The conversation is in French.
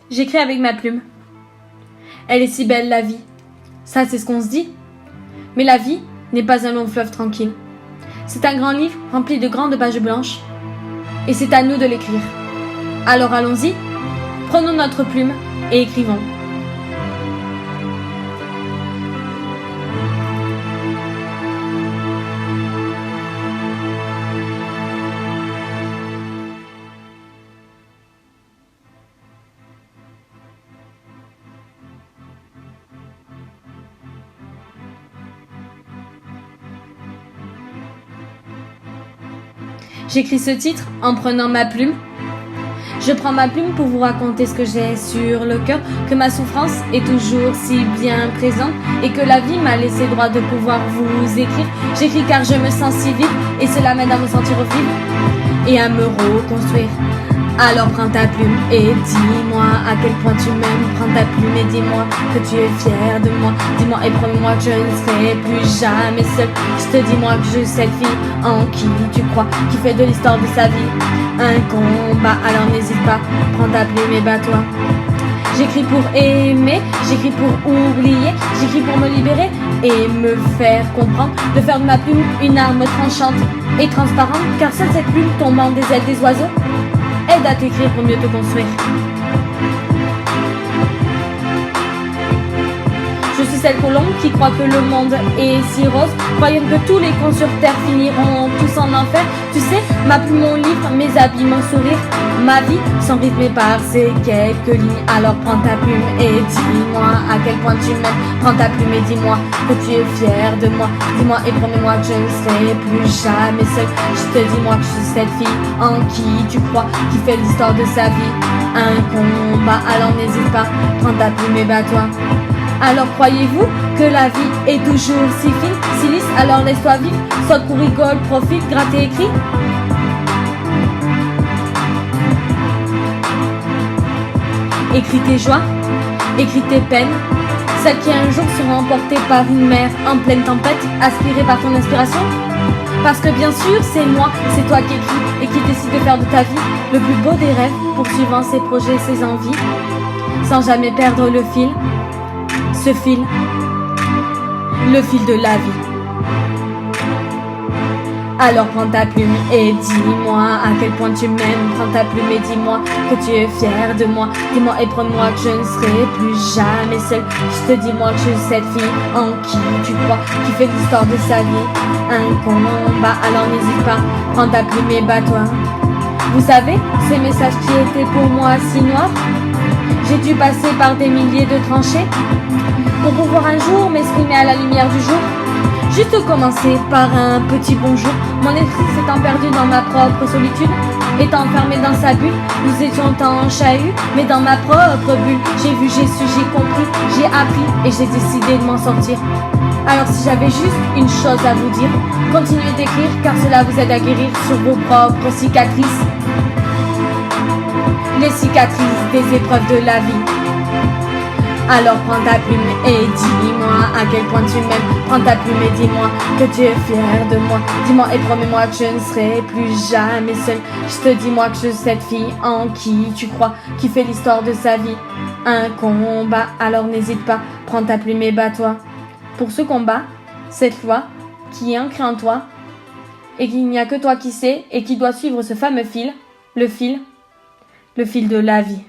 J'écris avec ma plume. Elle est si belle, la vie. Ça, c'est ce qu'on se dit. Mais la vie n'est pas un long fleuve tranquille. C'est un grand livre rempli de grandes pages blanches. Et c'est à nous de l'écrire. Alors allons-y, prenons notre plume et écrivons. J'écris ce titre en prenant ma plume. Je prends ma plume pour vous raconter ce que j'ai sur le cœur, que ma souffrance est toujours si bien présente et que la vie m'a laissé droit de pouvoir vous écrire. J'écris car je me sens si vide et cela m'aide à me sentir vivre et à me reconstruire. Alors prends ta plume et dis-moi à quel point tu m'aimes. Prends ta plume et dis-moi que tu es fier de moi. Dis-moi et promets-moi que je ne serai plus jamais seule. Je te dis-moi que je suis cette fille en qui tu crois, qui fait de l'histoire de sa vie un combat. Alors n'hésite pas, prends ta plume et bats-toi. J'écris pour aimer, j'écris pour oublier, j'écris pour me libérer et me faire comprendre, de faire de ma plume une arme tranchante et transparente, car seule cette plume tombant des ailes des oiseaux aide à t'écrire pour mieux te construire. Je suis cette colombe qui croit que le monde est si rose, croyant que tous les contes sur terre finiront tous en enfer. Tu sais, ma plume, mon livre, mes habits, mon sourire, ma vie sont rythmées par ces quelques lignes. Alors prends ta plume et dis-moi à quel point tu m'aimes. Prends ta plume et dis-moi que tu es fier de moi. Dis-moi et promets-moi que je ne serai plus jamais seule. Je te dis-moi que je suis cette fille en qui tu crois, qui fait l'histoire de sa vie un combat. Alors n'hésite pas, prends ta plume et bats-toi. Alors croyez-vous que la vie est toujours si fine, si lisse? Alors laisse-toi vivre, saute pour rigole, profite, gratte et écris. Écris tes joies, écris tes peines, celles qui un jour seront emportées par une mer en pleine tempête, aspirées par ton inspiration. Parce que bien sûr, c'est moi, c'est toi qui écris et qui décide de faire de ta vie le plus beau des rêves, poursuivant ses projets, ses envies, sans jamais perdre le fil. Ce fil, le fil de la vie. Alors prends ta plume et dis-moi à quel point tu m'aimes. Prends ta plume et dis-moi que tu es fier de moi. Dis-moi et promets-moi que je ne serai plus jamais seule. Je te dis-moi que je suis cette fille en qui tu crois, qui fait l'histoire de sa vie un combat. Alors n'hésite pas, prends ta plume et bats-toi. Vous savez, ces messages qui étaient pour moi si noirs, j'ai dû passer par des milliers de tranchées pour pouvoir un jour m'exprimer à la lumière du jour. Juste commencer par un petit bonjour. Mon esprit s'étant perdu dans ma propre solitude, étant enfermé dans sa bulle, nous étions en chahut, mais dans ma propre bulle. J'ai vu, j'ai su, j'ai compris, j'ai appris et j'ai décidé de m'en sortir. Alors si j'avais juste une chose à vous dire, continuez d'écrire car cela vous aide à guérir sur vos propres cicatrices. Les cicatrices des épreuves de la vie. Alors prends ta plume et dis-moi à quel point tu m'aimes. Prends ta plume et dis-moi que tu es fier de moi. Dis-moi et promets-moi que je ne serai plus jamais seule. Je te dis-moi que je suis cette fille en qui tu crois, qui fait l'histoire de sa vie un combat. Alors n'hésite pas, prends ta plume et bats-toi. Pour ce combat, cette loi qui est ancrée en toi et qu'il n'y a que toi qui sais et qui doit suivre ce fameux fil, le fil de la vie.